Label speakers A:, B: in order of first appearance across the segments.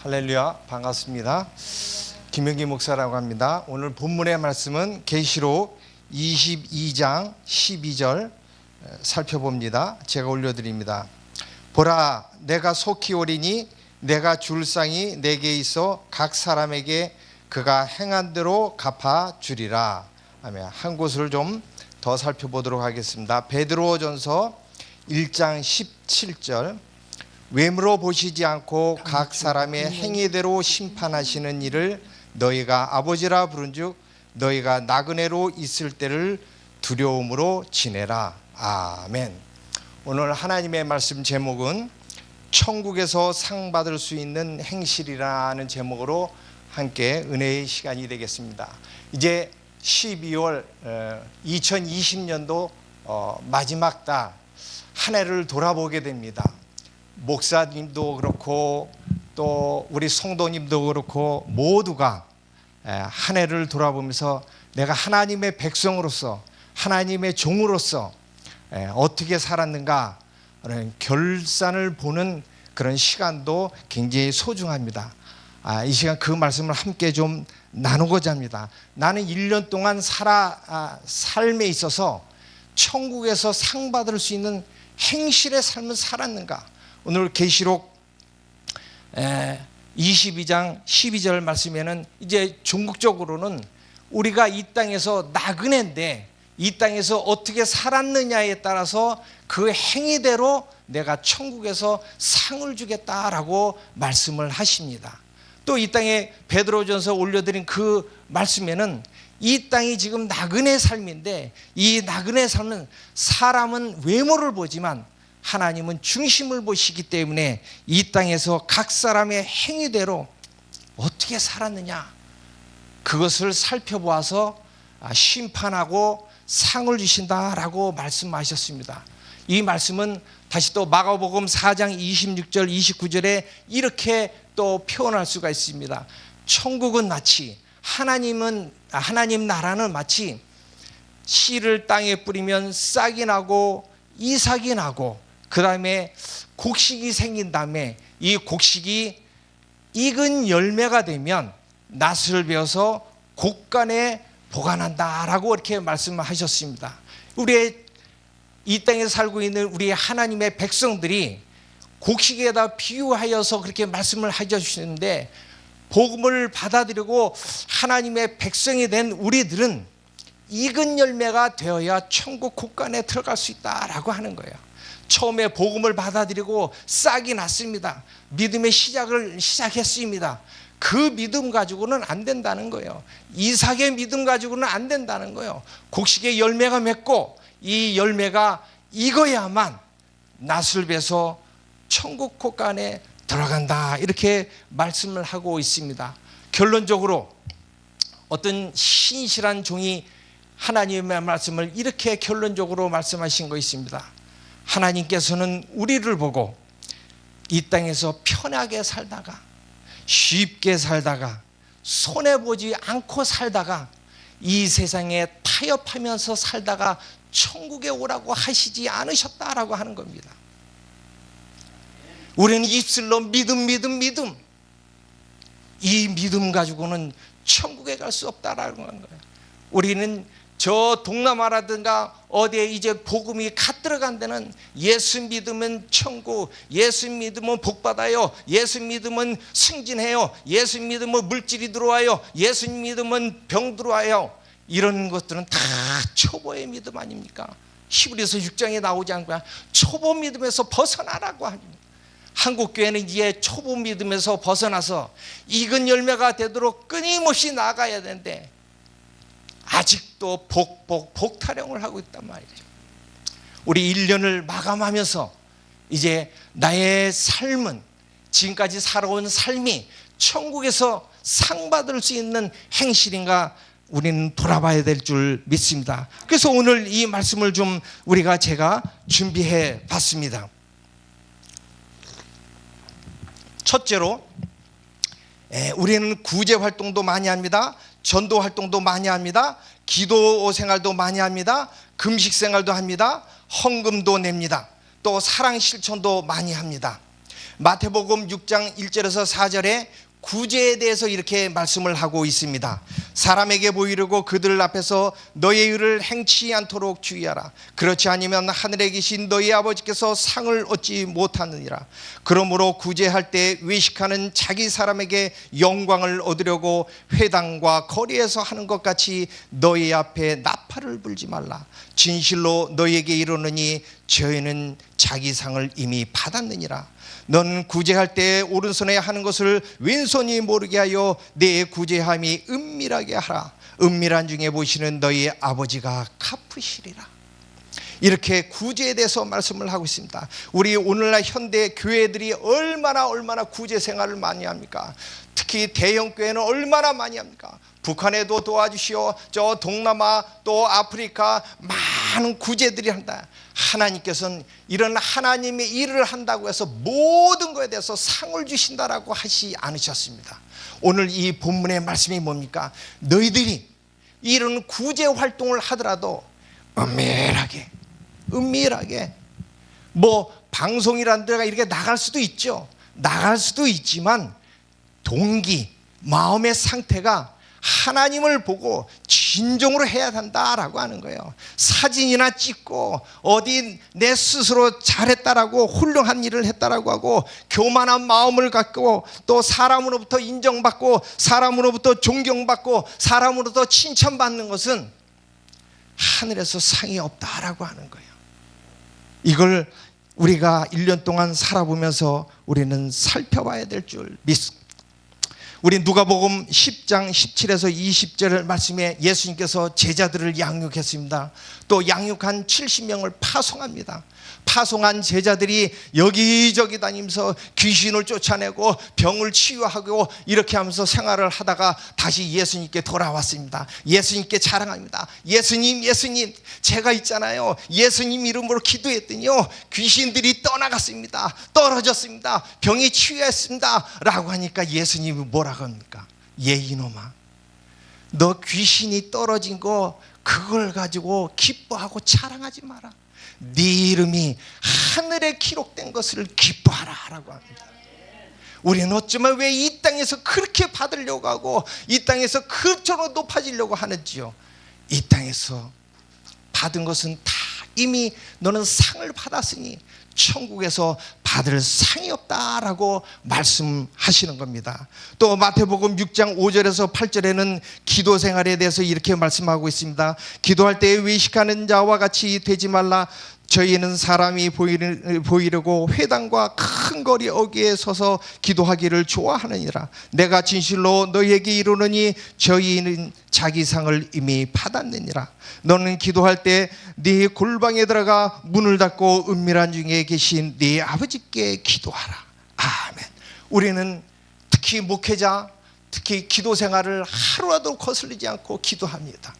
A: 할렐루야, 반갑습니다. 김영기 목사라고 합니다. 오늘 본문의 말씀은 계시록 22장 12절 살펴봅니다. 제가 올려드립니다. 보라, 내가 속히 오리니 내가 줄 상이 내게 있어 각 사람에게 그가 행한 대로 갚아 주리라. 아멘. 한 곳을 좀 더 살펴보도록 하겠습니다. 베드로전서 1장 17절, 외모로 보시지 않고 각 사람의 행위대로 심판하시는 일을 너희가 아버지라 부른즉 너희가 나그네로 있을 때를 두려움으로 지내라. 아멘. 오늘 하나님의 말씀 제목은 천국에서 상 받을 수 있는 행실이라는 제목으로 함께 은혜의 시간이 되겠습니다. 이제 12월 2020년도 마지막 달 한 해를 돌아보게 됩니다. 목사님도 그렇고 또 우리 성도님도 그렇고 모두가 한 해를 돌아보면서 내가 하나님의 백성으로서 하나님의 종으로서 어떻게 살았는가 하는 결산을 보는 그런 시간도 굉장히 소중합니다. 이 시간 그 말씀을 함께 좀 나누고자 합니다. 나는 1년 동안 삶에 있어서 천국에서 상 받을 수 있는 행실의 삶을 살았는가? 오늘 계시록 22장 12절 말씀에는 이제 종국적으로는 우리가 이 땅에서 나그네인데 이 땅에서 어떻게 살았느냐에 따라서 그 행위대로 내가 천국에서 상을 주겠다라고 말씀을 하십니다. 또 이 땅에 베드로전서 올려드린 그 말씀에는 이 땅이 지금 나그네 삶인데 이 나그네 삶은 사람은 외모를 보지만 하나님은 중심을 보시기 때문에 이 땅에서 각 사람의 행위대로 어떻게 살았느냐 그것을 살펴보아서 심판하고 상을 주신다라고 말씀하셨습니다. 이 말씀은 다시 또 마가복음 4장 26절 29절에 이렇게 또 표현할 수가 있습니다. 천국은 마치 하나님 나라는 마치 씨를 땅에 뿌리면 싹이 나고 이삭이 나고 그 다음에 곡식이 생긴 다음에 이 곡식이 익은 열매가 되면 낫을 베어서 곡간에 보관한다라고 이렇게 말씀하셨습니다. 우리의 이 땅에 살고 있는 우리 하나님의 백성들이 곡식에다 비유하여서 그렇게 말씀을 해주시는데 복음을 받아들이고 하나님의 백성이 된 우리들은 익은 열매가 되어야 천국 곡간에 들어갈 수 있다라고 하는 거예요. 처음에 복음을 받아들이고 싹이 났습니다. 믿음의 시작을 시작했습니다. 그 믿음 가지고는 안 된다는 거예요. 이삭의 믿음 가지고는 안 된다는 거예요. 곡식의 열매가 맺고 이 열매가 익어야만 낫을 베서 천국 곡간에 들어간다 이렇게 말씀을 하고 있습니다. 결론적으로 어떤 신실한 종이 하나님의 말씀을 이렇게 결론적으로 말씀하신 거 있습니다. 하나님께서는 우리를 보고 이 땅에서 편하게 살다가 쉽게 살다가 손해보지 않고 살다가 이 세상에 타협하면서 살다가 천국에 오라고 하시지 않으셨다라고 하는 겁니다. 우리는 입술로 믿음 이 믿음 가지고는 천국에 갈 수 없다라는 거예요. 우리는 저 동남아라든가 어디에 이제 복음이 갓 들어간 데는 예수 믿으면 천국, 예수 믿으면 복 받아요, 예수 믿으면 승진해요, 예수 믿으면 물질이 들어와요, 예수 믿으면 병 들어와요. 이런 것들은 다 초보의 믿음 아닙니까? 히브리서 6장에 나오지 않고 초보 믿음에서 벗어나라고 합니다. 한국 교회는 이제 초보 믿음에서 벗어나서 익은 열매가 되도록 끊임없이 나가야 되는데 아직도 복 타령을 하고 있단 말이죠. 우리 1년을 마감하면서 이제 나의 삶은 지금까지 살아온 삶이 천국에서 상 받을 수 있는 행실인가 우리는 돌아봐야 될 줄 믿습니다. 그래서 오늘 이 말씀을 좀 제가 준비해 봤습니다. 첫째로 우리는 구제 활동도 많이 합니다. 전도 활동도 많이 합니다. 기도 생활도 많이 합니다. 금식 생활도 합니다. 헌금도 냅니다. 또 사랑 실천도 많이 합니다. 마태복음 6장 1절에서 4절에 구제에 대해서 이렇게 말씀을 하고 있습니다. 사람에게 보이려고 그들 앞에서 너의 의를 행치 않도록 주의하라. 그렇지 않으면 하늘에 계신 너희 아버지께서 상을 얻지 못하느니라. 그러므로 구제할 때 외식하는 자기 사람에게 영광을 얻으려고 회당과 거리에서 하는 것 같이 너희 앞에 나팔을 불지 말라. 진실로 너희에게 이르노니 저희는 자기 상을 이미 받았느니라. 너는 구제할 때 오른손에 하는 것을 왼손이 모르게 하여 내 구제함이 은밀하게 하라. 은밀한 중에 보시는 너희 아버지가 갚으시리라. 이렇게 구제에 대해서 말씀을 하고 있습니다. 우리 오늘날 현대 교회들이 얼마나 구제 생활을 많이 합니까? 특히 대형 교회는 얼마나 많이 합니까? 북한에도 도와주시오. 저 동남아 또 아프리카 많은 구제들이 한다. 하나님께서는 이런 하나님의 일을 한다고 해서 모든 것에 대해서 상을 주신다라고 하시 않으셨습니다. 오늘 이 본문의 말씀이 뭡니까? 너희들이 이런 구제 활동을 하더라도 은밀하게 뭐 방송이라는 데가 이렇게 나갈 수도 있죠. 나갈 수도 있지만 동기, 마음의 상태가 하나님을 보고 진정으로 해야 한다라고 하는 거예요. 사진이나 찍고 어디 내 스스로 잘했다라고 훌륭한 일을 했다라고 하고 교만한 마음을 갖고 또 사람으로부터 인정받고 사람으로부터 존경받고 사람으로부터 칭찬받는 것은 하늘에서 상이 없다라고 하는 거예요. 이걸 우리가 1년 동안 살아보면서 우리는 살펴봐야 될 줄 믿습니다. 우리 누가복음 10장 17에서 20절 말씀에 예수님께서 제자들을 양육했습니다. 또 양육한 70명을 파송합니다. 파송한 제자들이 여기저기 다니면서 귀신을 쫓아내고 병을 치유하고 이렇게 하면서 생활을 하다가 다시 예수님께 돌아왔습니다. 예수님께 자랑합니다. 예수님 제가 있잖아요. 예수님 이름으로 기도했더니요 귀신들이 떠나갔습니다. 떨어졌습니다. 병이 치유했습니다 라고 하니까 예수님이 뭐라고 합니까? 이놈아, 너 귀신이 떨어진 거 그걸 가지고 기뻐하고 자랑하지 마라. 네 이름이 하늘에 기록된 것을 기뻐하라 라고 합니다. 우리는 어쩌면 왜 이 땅에서 그렇게 받으려고 하고 이 땅에서 그처럼 높아지려고 하는지요. 이 땅에서 받은 것은 다 이미 너는 상을 받았으니 천국에서 받을 상이 없다라고 말씀하시는 겁니다. 또 마태복음 6장 5절에서 8절에는 기도 생활에 대해서 이렇게 말씀하고 있습니다. 기도할 때 외식하는 자와 같이 되지 말라. 저희는 사람이 보이려고 회당과 큰 거리 어귀에 서서 기도하기를 좋아하느니라. 내가 진실로 너희에게 이르노니 저희는 자기 상을 이미 받았느니라. 너는 기도할 때 네 골방에 들어가 문을 닫고 은밀한 중에 계신 네 아버지께 기도하라. 아멘. 우리는 특히 목회자, 특히 기도 생활을 하루라도 거슬리지 않고 기도합니다.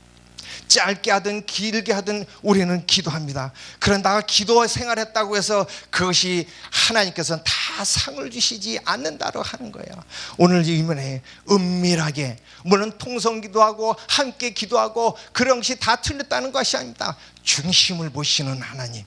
A: 짧게 하든 길게 하든 우리는 기도합니다. 그런다가 기도 생활했다고 해서 그것이 하나님께서는 다 상을 주시지 않는다고 하는 거예요. 오늘 이문에 은밀하게, 물론 통성기도하고 함께 기도하고 그런 것이 다 틀렸다는 것이 아닙니다. 중심을 보시는 하나님,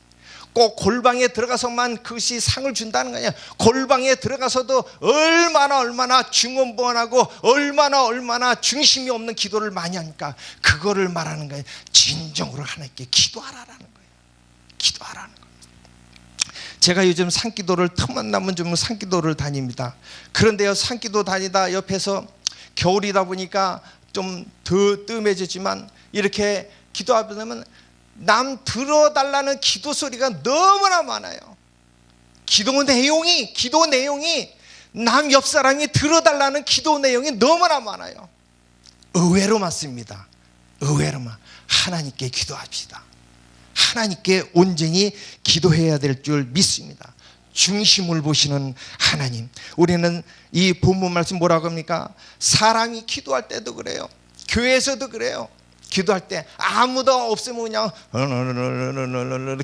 A: 꼭 골방에 들어가서만 그것이 상을 준다는 거냐. 골방에 들어가서도 얼마나 중언부언하고 얼마나 중심이 없는 기도를 많이 하니까 그거를 말하는 거예요. 진정으로 하나님께 기도하라라는 거예요. 기도하라는 거예요. 제가 요즘 산기도를 틈만 나면 좀 산기도를 다닙니다. 그런데요, 산기도 다니다 옆에서 겨울이다 보니까 좀 더 뜸해졌지만 이렇게 기도하다 보면 남 들어달라는 기도 소리가 너무나 많아요. 기도 내용이 남 옆 사람이 들어달라는 기도 내용이 너무나 많아요. 의외로 많습니다. 의외로만 하나님께 기도합시다. 하나님께 온전히 기도해야 될 줄 믿습니다. 중심을 보시는 하나님. 우리는 이 본문 말씀 뭐라고 합니까? 사람이 기도할 때도 그래요. 교회에서도 그래요. 기도할 때 아무도 없으면 그냥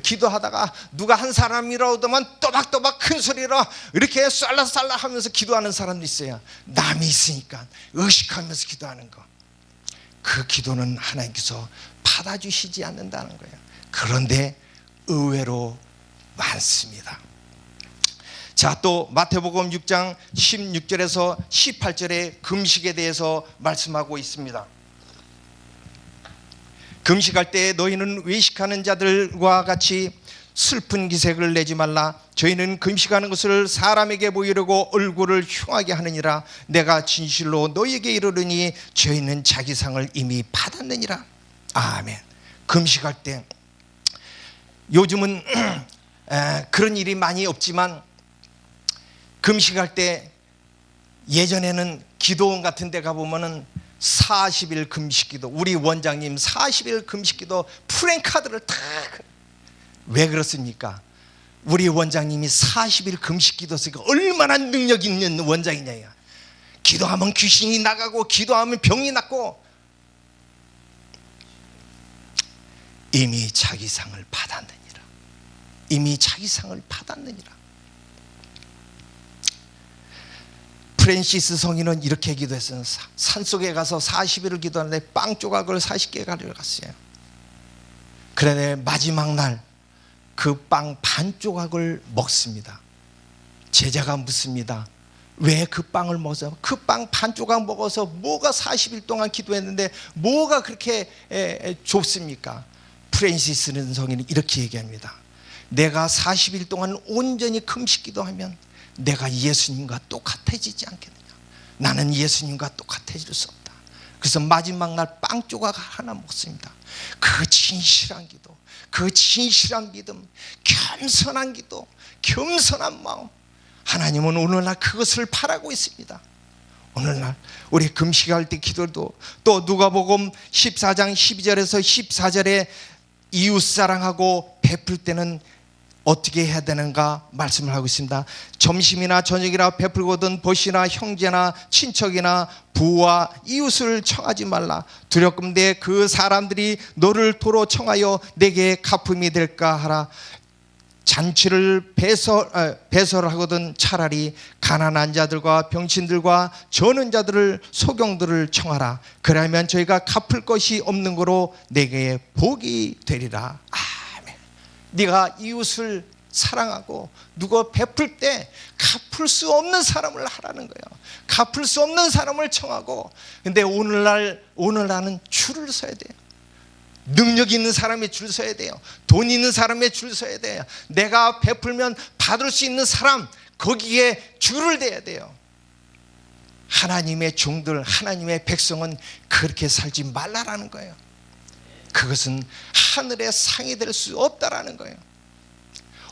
A: 기도하다가 누가 한 사람이라도만 또박또박 큰 소리로 이렇게 쌀라쌀라 하면서 기도하는 사람도 있어요. 남이 있으니까 의식하면서 기도하는 거, 그 기도는 하나님께서 받아주시지 않는다는 거예요. 그런데 의외로 많습니다. 자, 또 마태복음 6장 16절에서 18절에 금식에 대해서 말씀하고 있습니다. 금식할 때 너희는 외식하는 자들과 같이 슬픈 기색을 내지 말라. 저희는 금식하는 것을 사람에게 보이려고 얼굴을 흉하게 하느니라. 내가 진실로 너희에게 이르르니 저희는 자기 상을 이미 받았느니라. 아멘. 금식할 때 요즘은 그런 일이 많이 없지만 금식할 때 예전에는 기도원 같은 데 가보면은 40일 금식기도, 우리 원장님 40일 금식기도 프랭카드를 탁. 왜 그렇습니까? 우리 원장님이 40일 금식기도 쓰니까 얼마나 능력 있는 원장이냐. 기도하면 귀신이 나가고 기도하면 병이 낫고. 이미 자기 상을 받았느니라. 이미 자기 상을 받았느니라. 프랜시스 성인은 이렇게 기도했어요. 산속에 가서 40일을 기도하는데 빵 조각을 40개 가져갔어요. 그런데 마지막 날 그 빵 반 조각을 먹습니다. 제자가 묻습니다. 왜 그 빵을 먹어서? 그 빵 반 조각 먹어서 뭐가 40일 동안 기도했는데 뭐가 그렇게 좋습니까? 프랜시스 성인은 이렇게 얘기합니다. 내가 40일 동안 온전히 금식 기도하면 내가 예수님과 똑같아지지 않겠느냐. 나는 예수님과 똑같아질 수 없다. 그래서 마지막 날 빵 조각 하나 먹습니다. 그 진실한 기도, 그 진실한 믿음, 겸손한 기도, 겸손한 마음, 하나님은 오늘날 그것을 바라고 있습니다. 오늘날 우리 금식할 때 기도도, 또 누가복음 14장 12절에서 14절에 이웃사랑하고 베풀 때는 어떻게 해야 되는가 말씀을 하고 있습니다. 점심이나 저녁이나 베풀거든 벗이나 형제나 친척이나 부와 이웃을 청하지 말라. 두렵건대 그 사람들이 너를 도로 청하여 내게 갚음이 될까 하라. 잔치를 배설하거든 차라리 가난한 자들과 병신들과 저는 자들을 소경들을 청하라. 그러면 저희가 갚을 것이 없는 거로 내게 복이 되리라. 네가 이웃을 사랑하고 누가 베풀 때 갚을 수 없는 사람을 하라는 거예요. 갚을 수 없는 사람을 청하고. 근데 오늘날은 줄을 서야 돼요. 능력 있는 사람이 줄 서야 돼요. 돈 있는 사람이 줄 서야 돼요. 내가 베풀면 받을 수 있는 사람, 거기에 줄을 대야 돼요. 하나님의 종들, 하나님의 백성은 그렇게 살지 말라라는 거예요. 그것은 하늘의 상이 될 수 없다라는 거예요.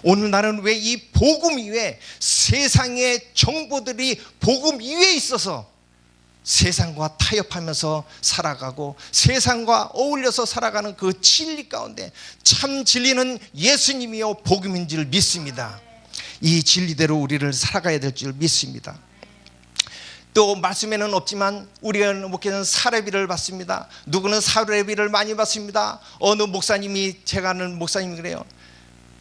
A: 오늘날은 왜 이 복음 위에 세상의 정보들이 복음 위에 있어서 세상과 타협하면서 살아가고 세상과 어울려서 살아가는 그 진리 가운데 참 진리는 예수님이요 복음인 줄 믿습니다. 이 진리대로 우리를 살아가야 될 줄 믿습니다. 또 말씀에는 없지만 우리가 목회는 사례비를 받습니다. 누구는 사례비를 많이 받습니다. 어느 목사님이, 제가 아는 목사님이 그래요.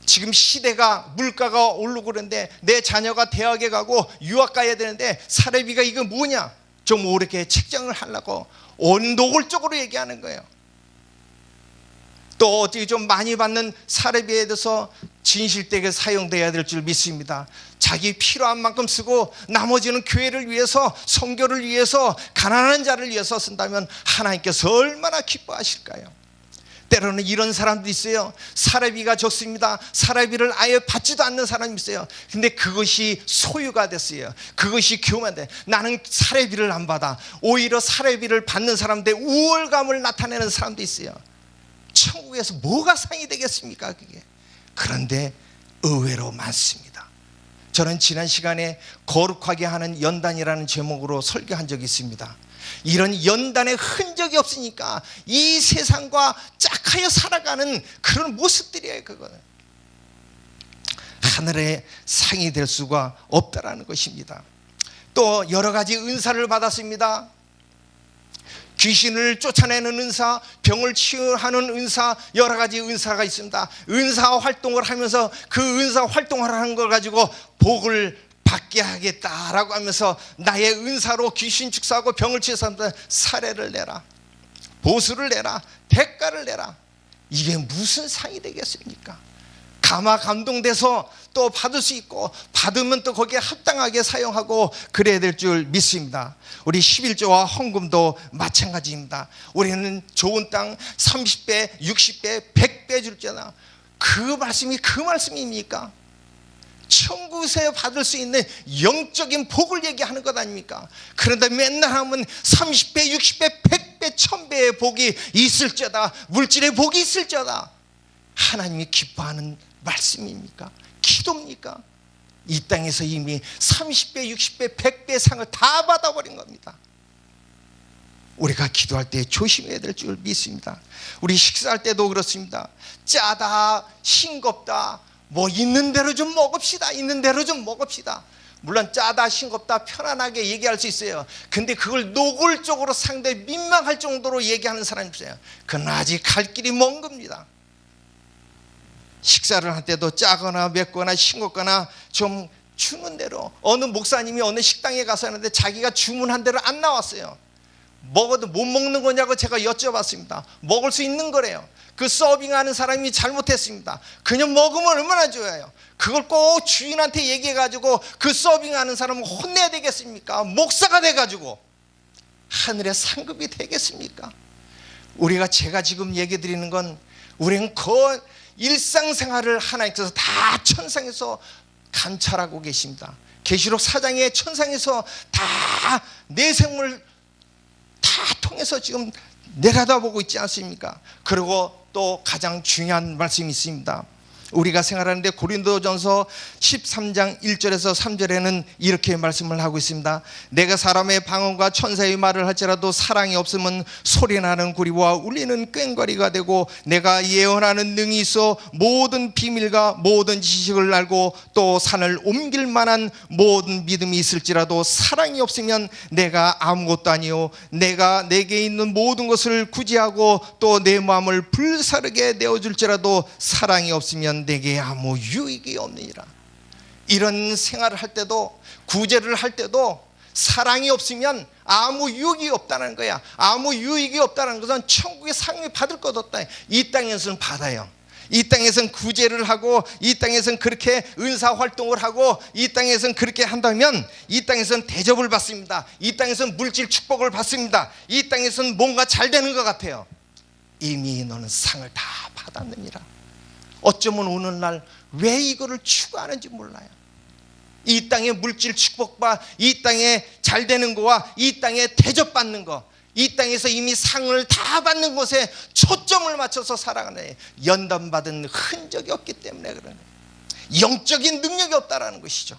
A: 지금 시대가 물가가 오르고 그런데 내 자녀가 대학에 가고 유학 가야 되는데 사례비가 이거 뭐냐, 좀 이렇게 책정을 하려고 온도골적으로 얘기하는 거예요. 또 어떻게 좀 많이 받는 사례비에 대해서 진실되게 사용돼야 될 줄 믿습니다. 자기 필요한 만큼 쓰고 나머지는 교회를 위해서, 선교를 위해서, 가난한 자를 위해서 쓴다면 하나님께서 얼마나 기뻐하실까요? 때로는 이런 사람도 있어요. 사례비가 적습니다. 사례비를 아예 받지도 않는 사람이 있어요. 근데 그것이 소유가 됐어요. 그것이 교만돼. 나는 사례비를 안 받아. 오히려 사례비를 받는 사람들 우월감을 나타내는 사람도 있어요. 천국에서 뭐가 상이 되겠습니까 그게? 그런데 의외로 많습니다. 저는 지난 시간에 거룩하게 하는 연단이라는 제목으로 설교한 적이 있습니다. 이런 연단의 흔적이 없으니까 이 세상과 짝하여 살아가는 그런 모습들이에요. 그거는 하늘의 상이 될 수가 없다라는 것입니다. 또 여러 가지 은사를 받았습니다. 귀신을 쫓아내는 은사, 병을 치유하는 은사, 여러 가지 은사가 있습니다. 은사 활동을 하면서 그 은사 활동을 하는 걸 가지고 복을 받게 하겠다라고 하면서 나의 은사로 귀신 축사하고 병을 치유하는 사례를 내라, 보수를 내라, 대가를 내라. 이게 무슨 상이 되겠습니까? 감동돼서 또 받을 수 있고, 받으면 또 거기에 합당하게 사용하고 그래야 될 줄 믿습니다. 우리 11조와 헌금도 마찬가지입니다. 우리는 좋은 땅 30배, 60배, 100배 줄잖아. 그 말씀이 그 말씀입니까? 천국에서 받을 수 있는 영적인 복을 얘기하는 것 아닙니까? 그런데 맨날 하면 30배, 60배, 100배, 1000배의 복이 있을지어다, 물질의 복이 있을지어다. 하나님이 기뻐하는 말씀입니까? 기도입니까? 이 땅에서 이미 30배, 60배, 100배의 상을 다 받아버린 겁니다. 우리가 기도할 때 조심해야 될 줄 믿습니다. 우리 식사할 때도 그렇습니다. 짜다, 싱겁다, 뭐 있는 대로 좀 먹읍시다, 있는 대로 좀 먹읍시다. 물론 짜다, 싱겁다 편안하게 얘기할 수 있어요. 근데 그걸 노골적으로 상대 민망할 정도로 얘기하는 사람이 있어요. 그건 아직 갈 길이 먼 겁니다. 식사를 할 때도 짜거나 맵거나 싱겁거나 좀 주는 대로. 어느 목사님이 어느 식당에 가서 하는데 자기가 주문한 대로 안 나왔어요. 먹어도 못 먹는 거냐고 제가 여쭤봤습니다. 먹을 수 있는 거래요. 그 서빙하는 사람이 잘못했습니다. 그냥 먹으면 얼마나 좋아요. 그걸 꼭 주인한테 얘기해가지고 그 서빙하는 사람을 혼내야 되겠습니까? 목사가 돼가지고 하늘의 상급이 되겠습니까? 제가 지금 얘기 드리는 건, 우리는 그 일상생활을 하나님께서 다 천상에서 감찰하고 계십니다. 계시록 4장의 천상에서 다 내 생물 다 통해서 지금 내려다보고 있지 않습니까? 그리고 또 가장 중요한 말씀이 있습니다. 우리가 생활하는데 고린도전서 13장 1절에서 3절에는 이렇게 말씀을 하고 있습니다. 내가 사람의 방언과 천사의 말을 할지라도 사랑이 없으면 소리나는 구리와 울리는 꽹과리가 되고, 내가 예언하는 능이 있어 모든 비밀과 모든 지식을 알고 또 산을 옮길 만한 모든 믿음이 있을지라도 사랑이 없으면 내가 아무것도 아니요, 내가 내게 있는 모든 것을 구제하고 또 내 마음을 불사르게 내어줄지라도 사랑이 없으면 내게 아무 유익이 없느니라. 이런 생활을 할 때도, 구제를 할 때도 사랑이 없으면 아무 유익이 없다는 거야. 아무 유익이 없다는 것은 천국의 상을 받을 것 없다. 이 땅에서는 받아요. 이 땅에서는 구제를 하고, 이 땅에서는 그렇게 은사활동을 하고, 이 땅에서는 그렇게 한다면 이 땅에서는 대접을 받습니다. 이 땅에서는 물질 축복을 받습니다. 이 땅에서는 뭔가 잘 되는 것 같아요. 이미 너는 상을 다 받았느니라. 어쩌면 오늘날 왜 이거를 추구하는지 몰라요. 이 땅의 물질 축복과 이 땅에 잘 되는 거와 이 땅에 대접받는 거, 이 땅에서 이미 상을 다 받는 것에 초점을 맞춰서 살아가는, 연단받은 흔적이 없기 때문에 그러네. 영적인 능력이 없다라는 것이죠.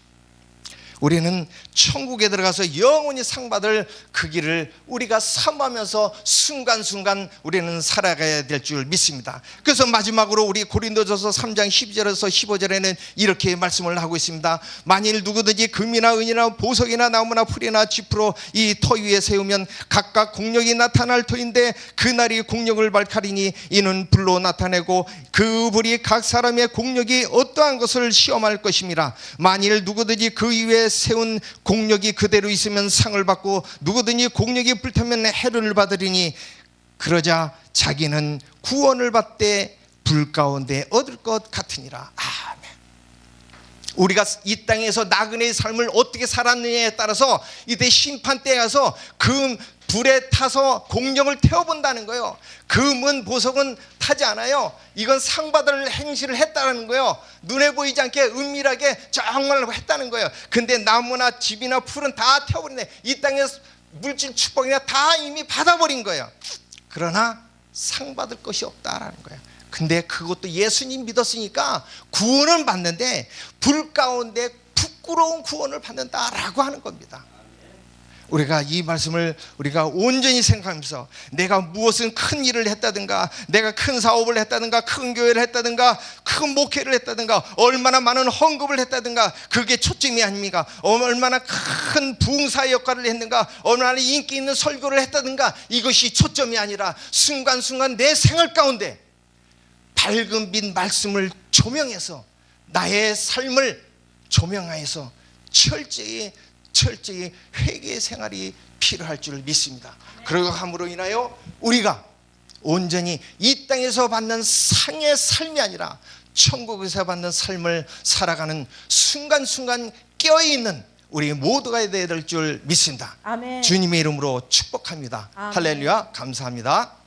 A: 우리는 천국에 들어가서 영원히 상 받을 그 길을 우리가 사모하면서 순간순간 우리는 살아가야 될 줄 믿습니다. 그래서 마지막으로 우리 고린도전서 3장 12절에서 15절에는 이렇게 말씀을 하고 있습니다. 만일 누구든지 금이나 은이나 보석이나 나무나 풀이나 짚으로 이 터 위에 세우면 각각 공력이 나타날 터인데 그날이 공력을 밝히리니 이는 불로 나타내고 그 불이 각 사람의 공력이 어떠한 것을 시험할 것임이라. 만일 누구든지 그 위에 세운 공력이 그대로 있으면 상을 받고 누구든지 공력이 불타면 해를 받으리니 그러자 자기는 구원을 받되 불 가운데 얻을 것 같으니라. 아멘. 우리가 이 땅에서 나그네의 삶을 어떻게 살았느냐에 따라서 이때 심판대에 가서 그 불에 타서 공력을 태워본다는 거예요. 금은 보석은 타지 않아요. 이건 상받을 행실을 했다는 거예요. 눈에 보이지 않게 은밀하게 정말 했다는 거예요. 근데 나무나 집이나 풀은 다 태워버리네. 이 땅에 물질 축복이나 다 이미 받아버린 거예요. 그러나 상받을 것이 없다라는 거예요. 근데 그것도 예수님 믿었으니까 구원을 받는데 불 가운데 부끄러운 구원을 받는다라고 하는 겁니다. 우리가 이 말씀을 우리가 온전히 생각하면서 내가 무엇은 큰 일을 했다든가, 내가 큰 사업을 했다든가, 큰 교회를 했다든가, 큰 목회를 했다든가, 얼마나 많은 헌금을 했다든가, 그게 초점이 아닙니까? 얼마나 큰 부흥사의 역할을 했는가, 얼마나 인기 있는 설교를 했다든가, 이것이 초점이 아니라 순간순간 내 생활 가운데 밝은 빛 말씀을 조명해서 나의 삶을 조명하여서 철저히 회개의 생활이 필요할 줄 믿습니다. 그러고 함으로 인하여 우리가 온전히 이 땅에서 받는 상의 삶이 아니라 천국에서 받는 삶을 살아가는 순간순간 깨어있는 우리 모두가 되어야 될 줄 믿습니다.
B: 아멘.
A: 주님의 이름으로 축복합니다.
B: 아멘.
A: 할렐루야. 감사합니다.